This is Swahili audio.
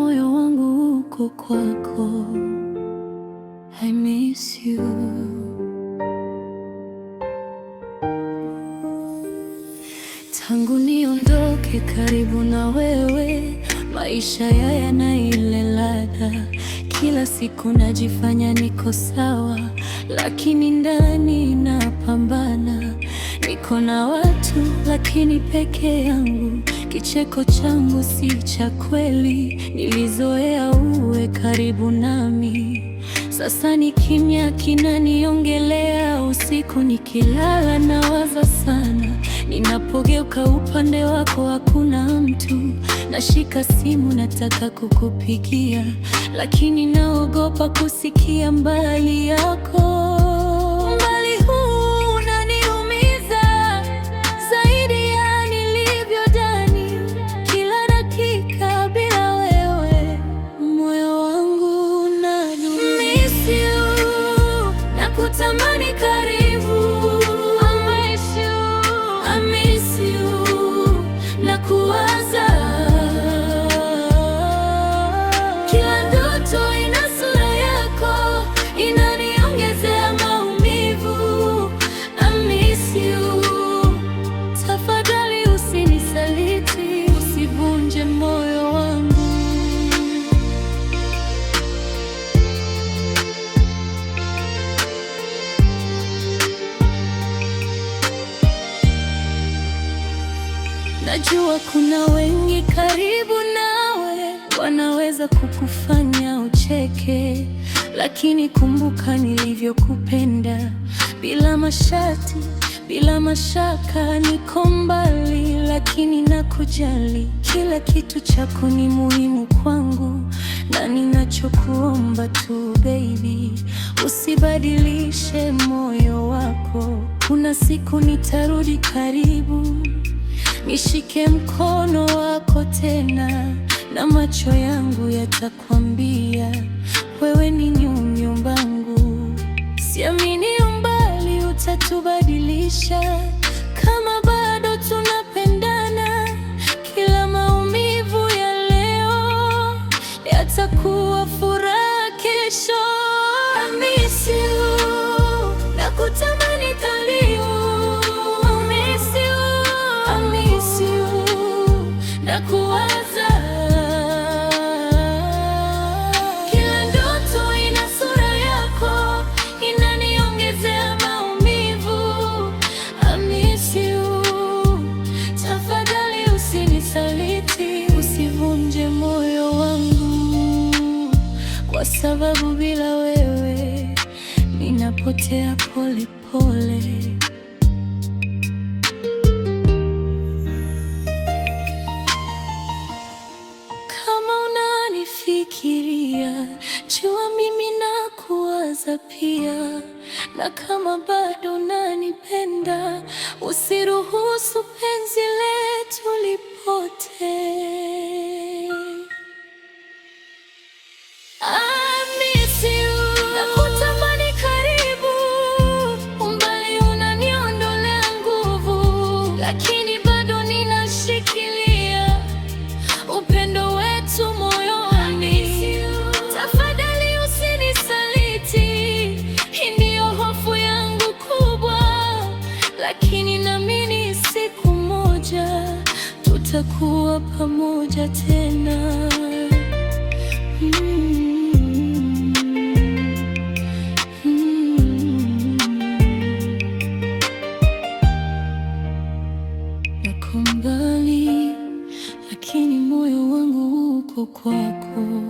moyo wangu uko kwako. I miss you. Tangu niondoke karibu na wewe, maisha yana ile ladha. Kila siku najifanya niko sawa, lakini ndani napambana. Niko na watu lakini peke yangu, kicheko changu si cha kweli. Nilizoea uwe karibu nami, sasa ni kimya kinaniongelea. Usiku nikilala nawaza sana, ninapogeuka upande wako hakuna mtu. Nashika simu nataka kukupigia, lakini naogopa kusikia mbali yako. Mbali huu unaniumiza zaidi ya nilivyodhani. Kila dakika bila wewe, moyo wangu unadunda. Miss you, nakutamani karibu. I miss you, I miss you, nakuwaza. Kila ndoto ina sura yako, inaniongezea maumivu. I miss you, tafadhali usinisaliti, usivunje moyo wangu. Najua kuna wengi karibu nawe wanaweza kukufanya ucheke, lakini kumbuka nilivyokupenda. Bila masharti, bila mashaka, niko mbali lakini nakujali. Kila kitu chako ni muhimu kwangu, na ninachokuomba tu baby, usibadilishe moyo wako. Kuna siku nitarudi karibu, nishike mkono wako tena, na macho yangu yatakwambia wewe ni nyumbangu. Siamini umbali utatubadilisha, kama bado tunapendana. Kila maumivu ya leo yatakuwa furaha kesho. I miss you, nakutamani karibu. Nakuwaza, kila ndoto ina sura yako, inaniongezea maumivu. I miss you, tafadhali usinisaliti, usivunje moyo wangu, kwa sababu bila wewe ninapotea pole pole. Fikiria, jua mimi nakuwaza pia, na kama bado unanipenda, usiruhusu penzi letu lipotee. I miss you, nakutamani karibu. Umbali unaniondolea nguvu, lakini bado ninashikilia upendo wetu moyo. Tafadhali usinisaliti, hii ndiyo hofu yangu kubwa, lakini naamini siku moja tutakuwa pamoja tena. Nako mbali, lakini moyo wangu uko kwako.